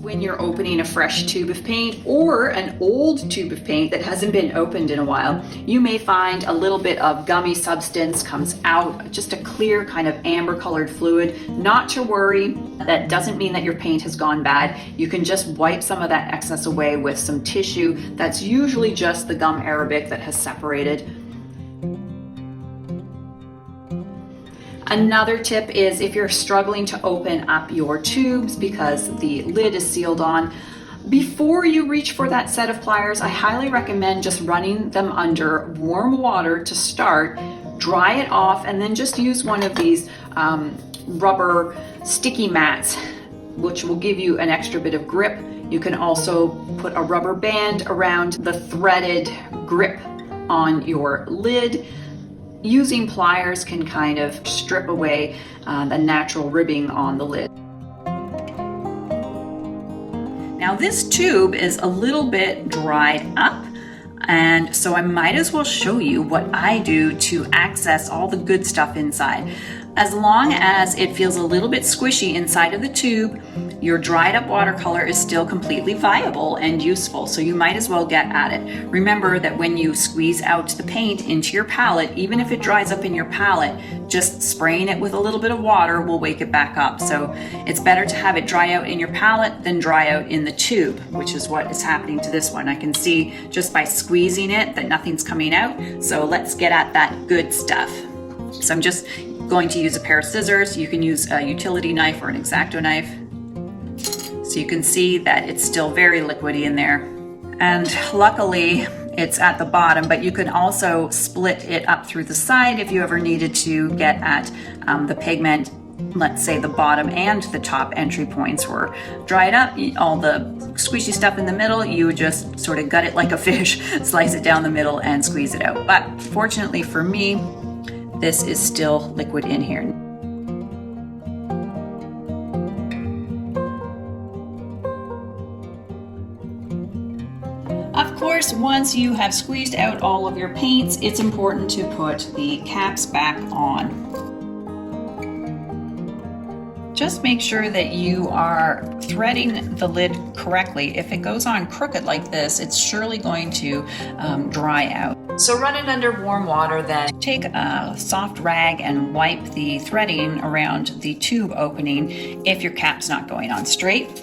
When you're opening a fresh tube of paint or an old tube of paint that hasn't been opened in a while, you may find a little bit of gummy substance comes out, just a clear kind of amber colored fluid. Not to worry, that doesn't mean that your paint has gone bad. You can just wipe some of that excess away with some tissue. That's usually just the gum arabic that has separated. Another tip is if you're struggling to open up your tubes because the lid is sealed on, before you reach for that set of pliers, I highly recommend just running them under warm water to start, dry it off, and then just use one of these rubber sticky mats, which will give you an extra bit of grip. You can also put a rubber band around the threaded grip on your lid. Using pliers can kind of strip away the natural ribbing on the lid. Now this tube is a little bit dried up, and so I might as well show you what I do to access all the good stuff inside. As long as it feels a little bit squishy inside of the tube, your dried up watercolor is still completely viable and useful, so you might as well get at it. Remember that when you squeeze out the paint into your palette, even if it dries up in your palette, just spraying it with a little bit of water will wake it back up. So it's better to have it dry out in your palette than dry out in the tube, which is what is happening to this one. I can see just by squeezing it that nothing's coming out. So let's get at that good stuff. So I'm just going to use a pair of scissors. You can use a utility knife or an X-Acto knife. So you can see that it's still very liquidy in there. And luckily it's at the bottom, but you can also split it up through the side if you ever needed to get at the pigment. Let's say the bottom and the top entry points were dried up. All the squishy stuff in the middle, you would just sort of gut it like a fish, slice it down the middle and squeeze it out. But fortunately for me, this is still liquid in here. Of course, once you have squeezed out all of your paints, it's important to put the caps back on. Just make sure that you are threading the lid correctly. If it goes on crooked like this, it's surely going to dry out. So run it under warm water, then take a soft rag and wipe the threading around the tube opening if your cap's not going on straight.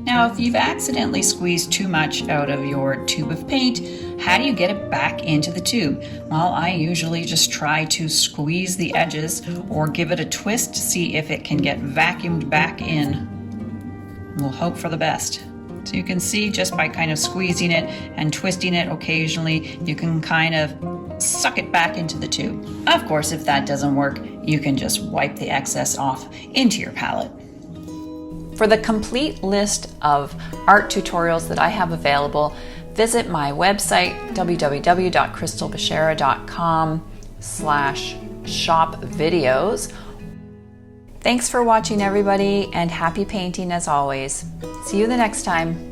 Now, if you've accidentally squeezed too much out of your tube of paint, how do you get it back into the tube? Well, I usually just try to squeeze the edges or give it a twist to see if it can get vacuumed back in. We'll hope for the best. So you can see just by kind of squeezing it and twisting it occasionally, you can kind of suck it back into the tube. Of course, if that doesn't work, you can just wipe the excess off into your palette. For the complete list of art tutorials that I have available, visit my website, www.crystalbeshara.com/shop-videos. Thanks for watching, everybody, and happy painting as always. See you the next time.